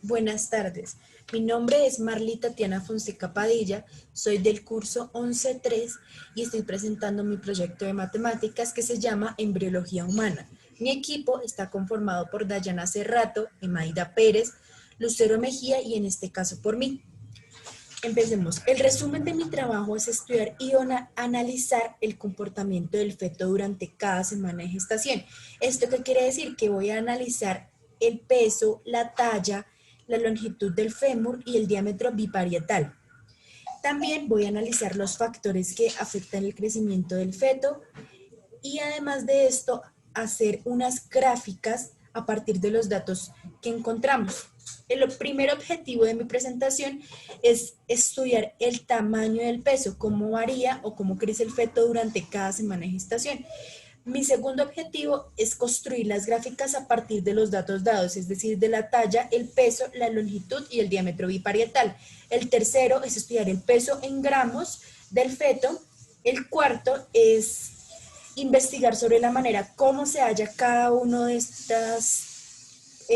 Buenas tardes, mi nombre es Marly Tatiana Fonseca Padilla, soy del curso 11.3 y estoy presentando mi proyecto de matemáticas que se llama Embriología Humana. Mi equipo está conformado por Dayana Cerrato, Emaida Pérez, Lucero Mejía y en este caso por mí. Empecemos. El resumen de mi trabajo es estudiar y analizar el comportamiento del feto durante cada semana de gestación. ¿Esto qué quiere decir? Que voy a analizar el peso, la talla, la longitud del fémur y el diámetro biparietal. También voy a analizar los factores que afectan el crecimiento del feto y además de esto hacer unas gráficas a partir de los datos que encontramos. El primer objetivo de mi presentación es estudiar el tamaño del peso, cómo varía o cómo crece el feto durante cada semana de gestación. Mi segundo objetivo es construir las gráficas a partir de los datos dados, es decir, de la talla, el peso, la longitud y el diámetro biparietal. El tercero es estudiar el peso en gramos del feto. El cuarto es investigar sobre la manera cómo se halla cada una de estas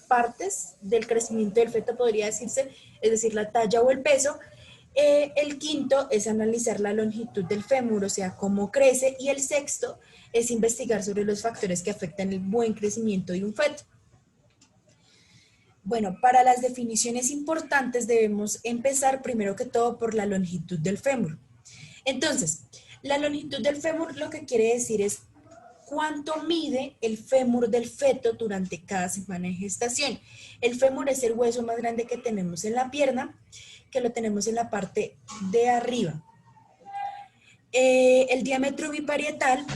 partes del crecimiento del feto, podría decirse, es decir, la talla o el peso. El quinto es analizar la longitud del fémur, o sea, cómo crece, y el sexto es investigar sobre los factores que afectan el buen crecimiento de un feto. Bueno, para las definiciones importantes debemos empezar primero que todo por la longitud del fémur. Entonces, la longitud del fémur lo que quiere decir es cuánto mide el fémur del feto durante cada semana de gestación. El fémur es el hueso más grande que tenemos en la pierna, que lo tenemos en la parte de arriba. El diámetro biparietal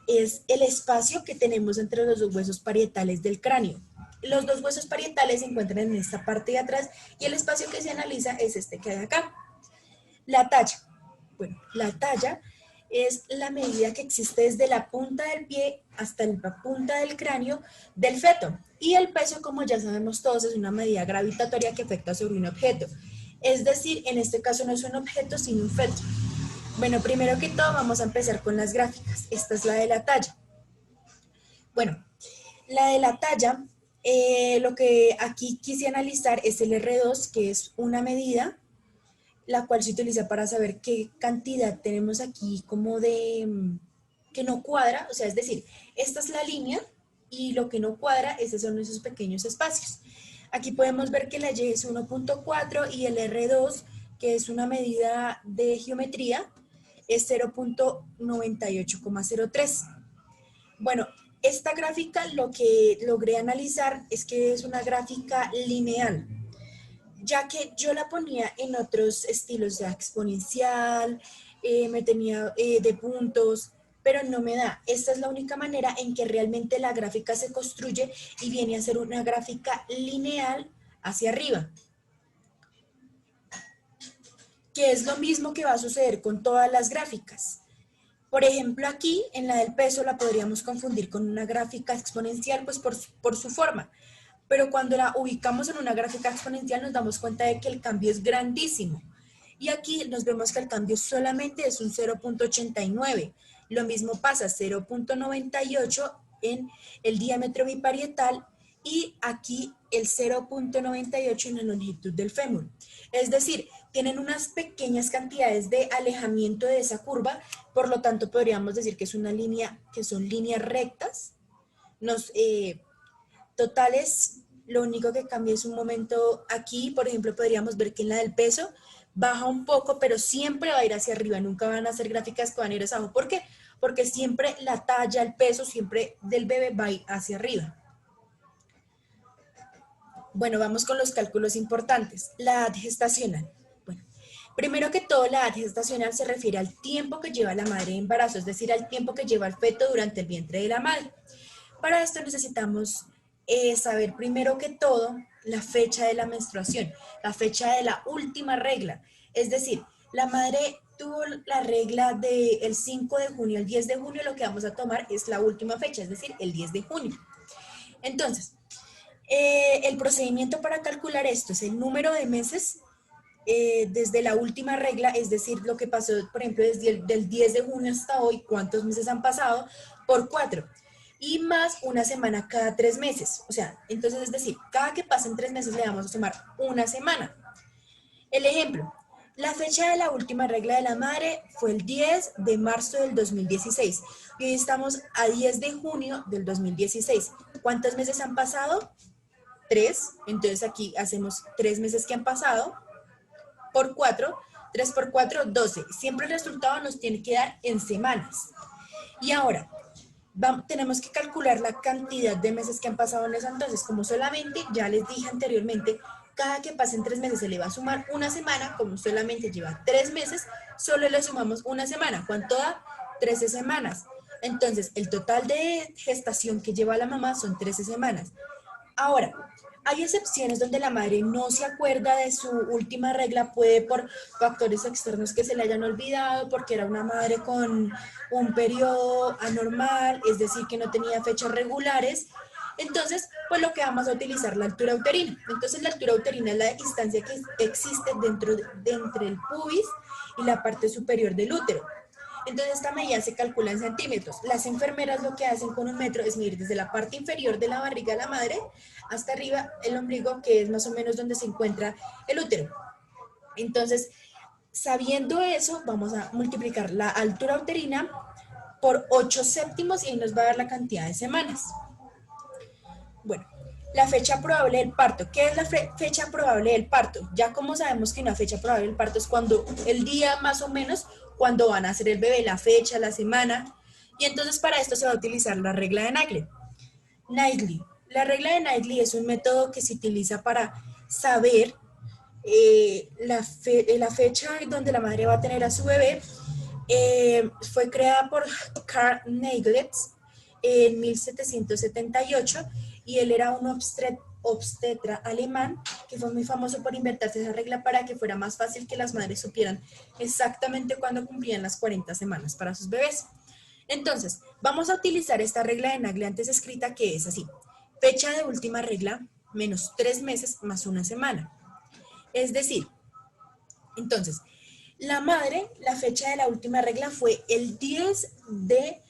es el espacio que tenemos entre los dos huesos parietales del cráneo. Los dos huesos parietales se encuentran en esta parte de atrás y el espacio que se analiza es este que hay acá. La talla. Bueno, la talla es la medida que existe desde la punta del pie hasta la punta del cráneo del feto. Y el peso, como ya sabemos todos, es una medida gravitatoria que afecta sobre un objeto. Es decir, en este caso no es un objeto, sino un feto. Bueno, primero que todo vamos a empezar con las gráficas. Esta es la de la talla. Bueno, la de la talla, lo que aquí quise analizar es el R2, que es una medida la cual se utiliza para saber qué cantidad tenemos aquí como de que no cuadra, o sea, es decir, esta es la línea y lo que no cuadra, estos son esos pequeños espacios. Aquí podemos ver que la Y es 1.4 y el R2, que es una medida de geometría, es 0.98,03. Bueno, esta gráfica lo que logré analizar es que es una gráfica lineal, ya que yo la ponía en otros estilos, ya exponencial, me tenía de puntos, pero no me da. Esta es la única manera en que realmente la gráfica se construye y viene a ser una gráfica lineal hacia arriba, que es lo mismo que va a suceder con todas las gráficas. Por ejemplo, aquí en la del peso la podríamos confundir con una gráfica exponencial, pues por su forma. Pero cuando la ubicamos en una gráfica exponencial nos damos cuenta de que el cambio es grandísimo. Y aquí nos vemos que el cambio solamente es un 0.89. Lo mismo pasa 0.98 en el diámetro biparietal y aquí el 0.98 en la longitud del fémur. Es decir, tienen unas pequeñas cantidades de alejamiento de esa curva, por lo tanto podríamos decir que es una línea, que son líneas rectas. Totales, lo único que cambia es un momento aquí, por ejemplo, podríamos ver que en la del peso baja un poco, pero siempre va a ir hacia arriba, nunca van a ser gráficas que van a ir hacia abajo. ¿Por qué? Porque siempre la talla, el peso, siempre del bebé va a ir hacia arriba. Bueno, vamos con los cálculos importantes. La edad gestacional. Bueno, primero que todo, la edad gestacional se refiere al tiempo que lleva la madre de embarazo, es decir, al tiempo que lleva el feto durante el vientre de la madre. Para esto necesitamos saber primero que todo la fecha de la menstruación, la fecha de la última regla. Es decir, la madre tuvo la regla del 5 de junio al 10 de junio, lo que vamos a tomar es la última fecha, es decir, el 10 de junio. Entonces, el procedimiento para calcular esto es el número de meses desde la última regla, es decir, lo que pasó, por ejemplo, desde del 10 de junio hasta hoy, cuántos meses han pasado, por 4. y más una semana cada 3 meses. O sea, entonces es decir, cada que pasen 3 meses le vamos a sumar una semana. El ejemplo, la fecha de la última regla de la madre fue el 10 de marzo del 2016 y hoy estamos a 10 de junio del 2016. ¿Cuántos meses han pasado? 3. Entonces aquí hacemos 3 meses que han pasado por 4. 3 por 4, 12. Siempre el resultado nos tiene que dar en semanas. Y ahora, tenemos que calcular la cantidad de meses que han pasado en eso. Entonces, como solamente, ya les dije anteriormente, cada que pasen 3 meses se le va a sumar una semana, como solamente lleva 3 meses, solo le sumamos una semana. ¿Cuánto da? 13 semanas. Entonces, el total de gestación que lleva la mamá son 13 semanas. Ahora, hay excepciones donde la madre no se acuerda de su última regla, puede por factores externos que se le hayan olvidado, porque era una madre con un periodo anormal, es decir, que no tenía fechas regulares. Entonces, pues lo que vamos a utilizar la altura uterina. Entonces, la altura uterina es la distancia que existe de entre el pubis y la parte superior del útero. Entonces esta medida se calcula en centímetros. Las enfermeras lo que hacen con un metro es medir desde la parte inferior de la barriga de la madre hasta arriba el ombligo, que es más o menos donde se encuentra el útero. Entonces, sabiendo eso, vamos a multiplicar la altura uterina por 8 séptimos y ahí nos va a dar la cantidad de semanas. Bueno, la fecha probable del parto. ¿Qué es la fecha probable del parto? Ya como sabemos que una fecha probable del parto es cuando el día más o menos cuando van a hacer el bebé, la fecha, la semana. Y entonces para esto se va a utilizar la regla de Nagle. Knightley. La regla de Knightley es un método que se utiliza para saber la fecha donde la madre va a tener a su bebé. Fue creada por Karl Naglitz en 1778 y él era un obstetra alemán que fue muy famoso por inventarse esa regla para que fuera más fácil que las madres supieran exactamente cuándo cumplían las 40 semanas para sus bebés. Entonces, vamos a utilizar esta regla de Nagle antes escrita que es así. Fecha de última regla menos 3 meses más una semana. Es decir, entonces, la madre, la fecha de la última regla fue el 10 de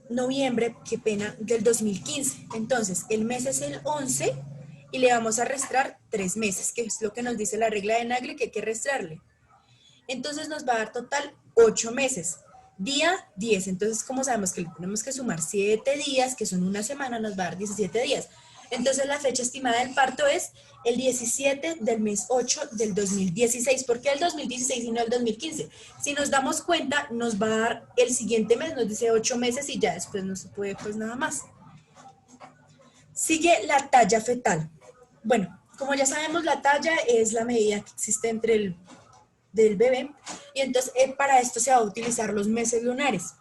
noviembre, qué pena, del 2015. Entonces, el mes es el 11 y le vamos a restar 3 meses, que es lo que nos dice la regla de Nagle que hay que restarle. Entonces nos va a dar total 8 meses. Día 10. Entonces, como sabemos que le tenemos que sumar 7 días, que son una semana, nos va a dar 17 días. Entonces, la fecha estimada del parto es el 17 del mes 8 del 2016. ¿Por qué el 2016 y no el 2015? Si nos damos cuenta, nos va a dar el siguiente mes, nos dice 8 meses y ya después no se puede pues nada más. Sigue la talla fetal. Bueno, como ya sabemos, la talla es la medida que existe entre el del bebé y entonces para esto se va a utilizar los meses lunares.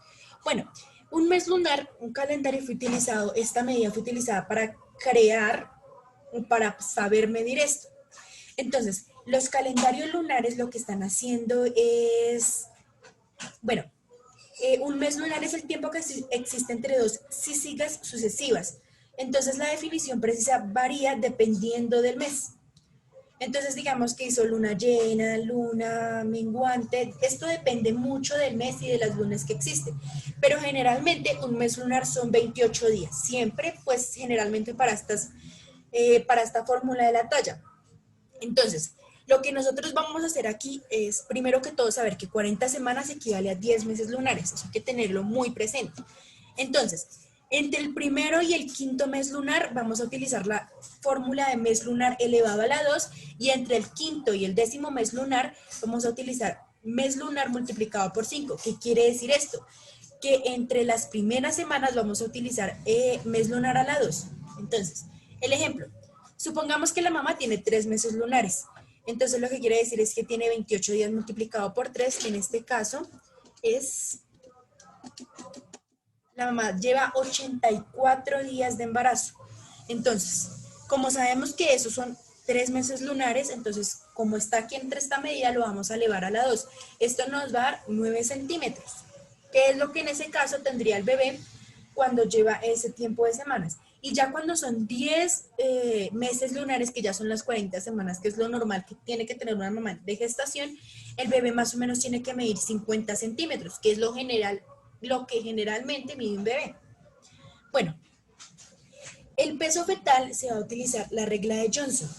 Bueno, un mes lunar, un calendario fue utilizado, esta medida fue utilizada para crear, para saber medir esto. Entonces, los calendarios lunares lo que están haciendo es, bueno, un mes lunar es el tiempo que existe entre dos cícigas sucesivas. Entonces, la definición precisa varía dependiendo del mes. Entonces, digamos que hizo luna llena, luna menguante. Esto depende mucho del mes y de las lunas que existen. Pero generalmente un mes lunar son 28 días. Siempre, pues, generalmente para esta fórmula de la talla. Entonces, lo que nosotros vamos a hacer aquí es, primero que todo, saber que 40 semanas equivale a 10 meses lunares. Eso hay que tenerlo muy presente. Entonces, entre el primero y el quinto mes lunar vamos a utilizar la fórmula de mes lunar elevado a la 2 y entre el quinto y el 10º mes lunar vamos a utilizar mes lunar multiplicado por 5. ¿Qué quiere decir esto? Que entre las primeras semanas vamos a utilizar mes lunar a la 2. Entonces, el ejemplo, supongamos que la mamá tiene 3 meses lunares. Entonces lo que quiere decir es que tiene 28 días multiplicado por 3, que en este caso es... La mamá lleva 84 días de embarazo. Entonces, como sabemos que esos son 3 meses lunares, entonces, como está aquí entre esta medida, lo vamos a elevar a la 2. Esto nos va a dar 9 centímetros, que es lo que en ese caso tendría el bebé cuando lleva ese tiempo de semanas. Y ya cuando son 10 meses lunares, que ya son las 40 semanas, que es lo normal que tiene que tener una mamá de gestación, el bebé más o menos tiene que medir 50 centímetros, que es lo que generalmente mide un bebé. Bueno, el peso fetal se va a utilizar la regla de Johnson.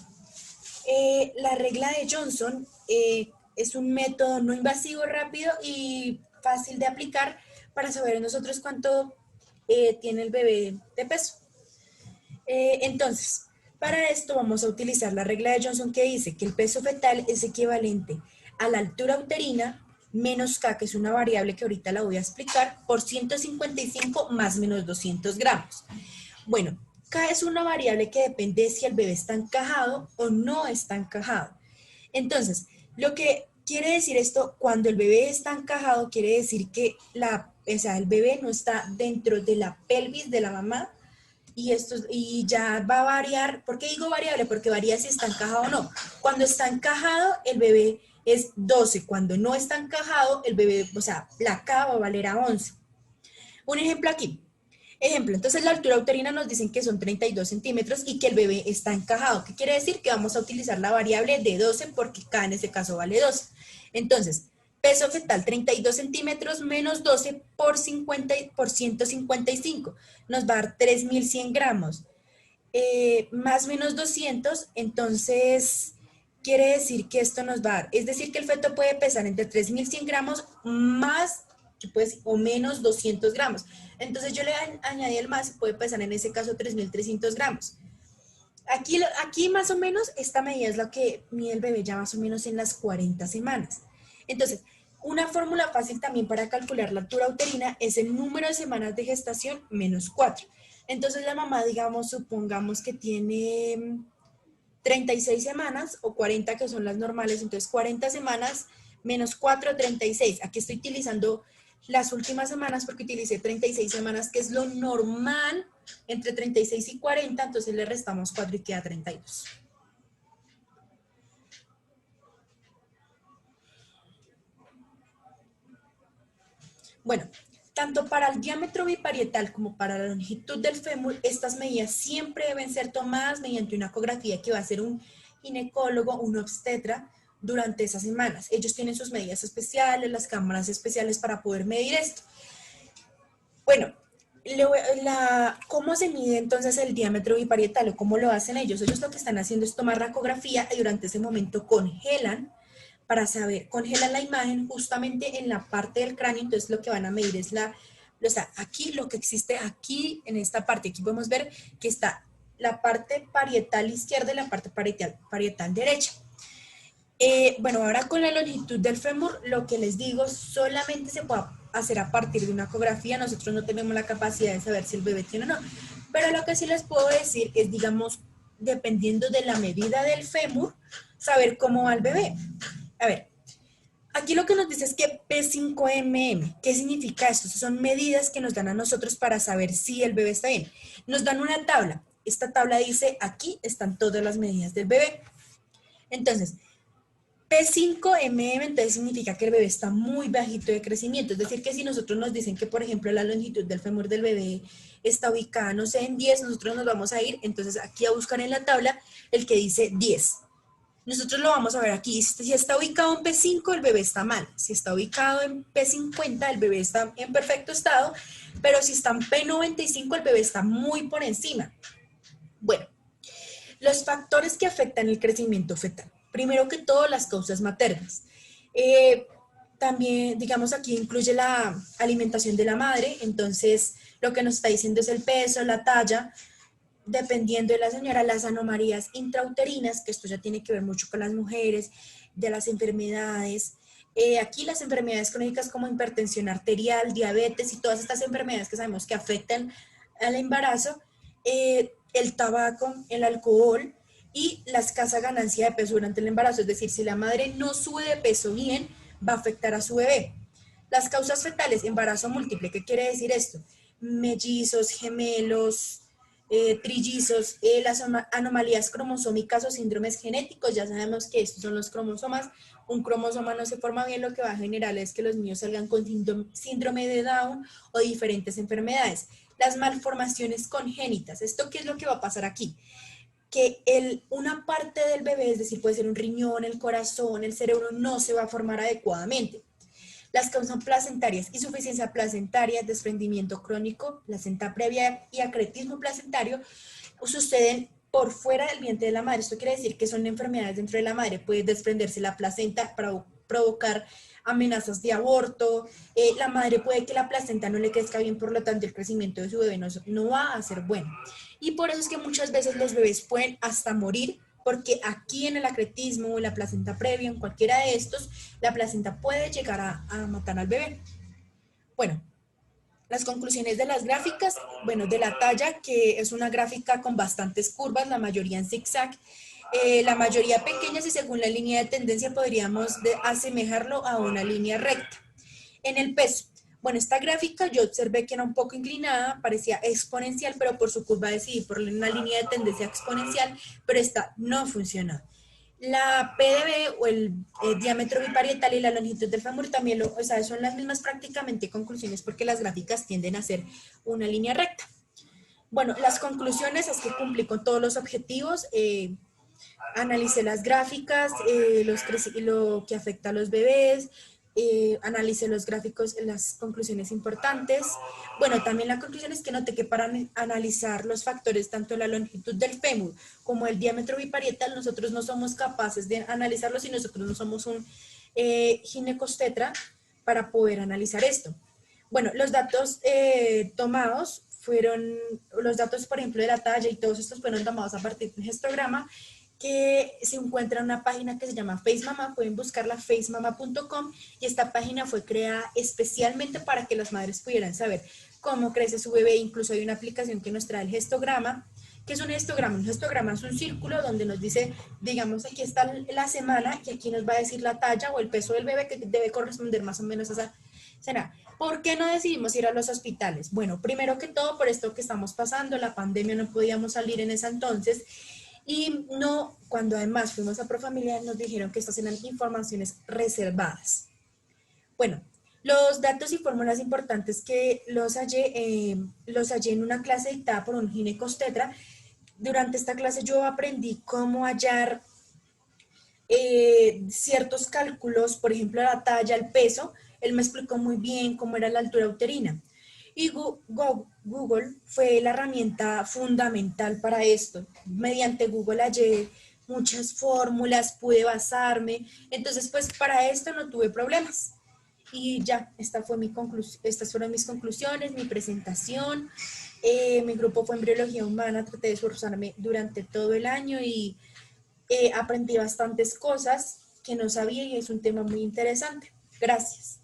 La regla de Johnson es un método no invasivo, rápido y fácil de aplicar para saber nosotros cuánto tiene el bebé de peso. Entonces, para esto vamos a utilizar la regla de Johnson que dice que el peso fetal es equivalente a la altura uterina menos K, que es una variable que ahorita la voy a explicar, por 155 más menos 200 gramos. Bueno, K es una variable que depende de si el bebé está encajado o no está encajado. Entonces, lo que quiere decir esto, cuando el bebé está encajado, quiere decir que el bebé no está dentro de la pelvis de la mamá, y ya va a variar. ¿Por qué digo variable? Porque varía si está encajado o no. Cuando está encajado, el bebé es 12. Cuando no está encajado, el bebé, o sea, la K va a valer a 11. Un ejemplo aquí. Ejemplo, entonces la altura uterina nos dicen que son 32 centímetros y que el bebé está encajado. ¿Qué quiere decir? Que vamos a utilizar la variable de 12 porque K en este caso vale 12. Entonces, peso fetal 32 centímetros menos 12 por 155. Nos va a dar 3.100 gramos. Más menos 200, entonces quiere decir que esto nos va a dar. Es decir, que el feto puede pesar entre 3.100 gramos más pues, o menos 200 gramos. Entonces yo le añadí el más, puede pesar en ese caso 3.300 gramos. Aquí más o menos esta medida es la que mide el bebé ya más o menos en las 40 semanas. Entonces, una fórmula fácil también para calcular la altura uterina es el número de semanas de gestación menos 4. Entonces la mamá, digamos, supongamos que tiene 36 semanas o 40 que son las normales, entonces 40 semanas menos 4, 36. Aquí estoy utilizando las últimas semanas porque utilicé 36 semanas, que es lo normal entre 36 y 40, entonces le restamos 4 y queda 32. Bueno, tanto para el diámetro biparietal como para la longitud del fémur, estas medidas siempre deben ser tomadas mediante una ecografía que va a hacer un ginecólogo, un obstetra, durante esas semanas. Ellos tienen sus medidas especiales, las cámaras especiales para poder medir esto. Bueno, ¿cómo se mide entonces el diámetro biparietal o cómo lo hacen ellos? Ellos lo que están haciendo es tomar radiografía y durante ese momento congelan para saber, congelan la imagen justamente en la parte del cráneo, entonces lo que van a medir es o sea, aquí lo que existe aquí en esta parte, aquí podemos ver que está la parte parietal izquierda y la parte parietal derecha. Bueno, ahora con la longitud del fémur, lo que les digo, solamente se puede hacer a partir de una ecografía. Nosotros no tenemos la capacidad de saber si el bebé tiene o no. Pero lo que sí les puedo decir es, digamos, dependiendo de la medida del fémur, saber cómo va el bebé. A ver, aquí lo que nos dice es que P5mm. ¿Qué significa esto? Son medidas que nos dan a nosotros para saber si el bebé está bien. Nos dan una tabla. Esta tabla dice, aquí están todas las medidas del bebé. Entonces, P5mm entonces significa que el bebé está muy bajito de crecimiento, es decir, que si nosotros nos dicen que, por ejemplo, la longitud del fémur del bebé está ubicada, no sé, en 10, nosotros nos vamos a ir, entonces aquí a buscar en la tabla el que dice 10. Nosotros lo vamos a ver aquí, si está ubicado en P5, el bebé está mal, si está ubicado en P50, el bebé está en perfecto estado, pero si está en P95, el bebé está muy por encima. Bueno, los factores que afectan el crecimiento fetal. Primero que todo, las causas maternas. También, digamos, aquí incluye la alimentación de la madre, entonces lo que nos está diciendo es el peso, la talla, dependiendo de la señora, las anomalías intrauterinas, que esto ya tiene que ver mucho con las mujeres, de las enfermedades. Aquí las enfermedades crónicas como hipertensión arterial, diabetes y todas estas enfermedades que sabemos que afectan al embarazo, el tabaco, el alcohol y la escasa ganancia de peso durante el embarazo. Es decir, si la madre no sube de peso bien, va a afectar a su bebé. Las causas fetales, embarazo múltiple, ¿qué quiere decir esto? Mellizos, gemelos, trillizos, las anomalías cromosómicas o síndromes genéticos, ya sabemos que estos son los cromosomas. Un cromosoma no se forma bien, lo que va a generar es que los niños salgan con síndrome de Down o diferentes enfermedades. Las malformaciones congénitas, ¿esto qué es lo que va a pasar aquí? Que una parte del bebé, es decir, puede ser un riñón, el corazón, el cerebro, no se va a formar adecuadamente. Las causas placentarias: insuficiencia placentaria, desprendimiento crónico, placenta previa y acretismo placentario suceden por fuera del vientre de la madre. Esto quiere decir que son enfermedades dentro de la madre. Puede desprenderse la placenta para provocar amenazas de aborto. La madre puede que la placenta no le crezca bien, por lo tanto el crecimiento de su bebé no va a ser bueno. Y por eso es que muchas veces los bebés pueden hasta morir, porque aquí en el acretismo o en la placenta previa, en cualquiera de estos, la placenta puede llegar a matar al bebé. Bueno, las conclusiones de las gráficas: bueno, de la talla, que es una gráfica con bastantes curvas, la mayoría en zigzag, la mayoría pequeñas, y según la línea de tendencia podríamos asemejarlo a una línea recta. En el peso, bueno, esta gráfica yo observé que era un poco inclinada, parecía exponencial, pero por su curva decidí por una línea de tendencia exponencial, pero esta no funciona. La PDB o el diámetro biparietal y la longitud del fémur también o sea, son las mismas prácticamente conclusiones, porque las gráficas tienden a ser una línea recta. Bueno, las conclusiones es que cumplí con todos los objetivos, analicé las gráficas, lo que afecta a los bebés, analicé los gráficos, las conclusiones importantes. Bueno, también la conclusión es que noté que para analizar los factores, tanto la longitud del fémur como el diámetro biparietal, nosotros no somos capaces de analizarlos, y nosotros no somos un ginecostetra para poder analizar esto. Bueno, los datos tomados fueron, los datos, por ejemplo, de la talla y todos estos fueron tomados a partir de un histograma que se encuentra en una página que se llama FaceMama. Pueden buscarla, facemama.com, y esta página fue creada especialmente para que las madres pudieran saber cómo crece su bebé. Incluso hay una aplicación que nos trae el histograma. ¿Qué es un histograma? Un histograma es un círculo donde nos dice, digamos, aquí está la semana, y aquí nos va a decir la talla o el peso del bebé, que debe corresponder más o menos a esa semana. ¿Por qué no decidimos ir a los hospitales? Bueno, primero que todo, por esto que estamos pasando, la pandemia, no podíamos salir en ese entonces. Y no, cuando además fuimos a Profamilia, nos dijeron que estas eran informaciones reservadas. Bueno, los datos y fórmulas importantes que los hallé en una clase dictada por un ginecostetra. Durante esta clase yo aprendí cómo hallar ciertos cálculos, por ejemplo, la talla, el peso. Él me explicó muy bien cómo era la altura uterina. Y Google fue la herramienta fundamental para esto. Mediante Google hallé muchas fórmulas, pude basarme. Entonces, pues para esto no tuve problemas. Y ya, estas fueron mis conclusiones, mi presentación. Mi grupo fue Embriología Humana. Traté de esforzarme durante todo el año y aprendí bastantes cosas que no sabía, y es un tema muy interesante. Gracias.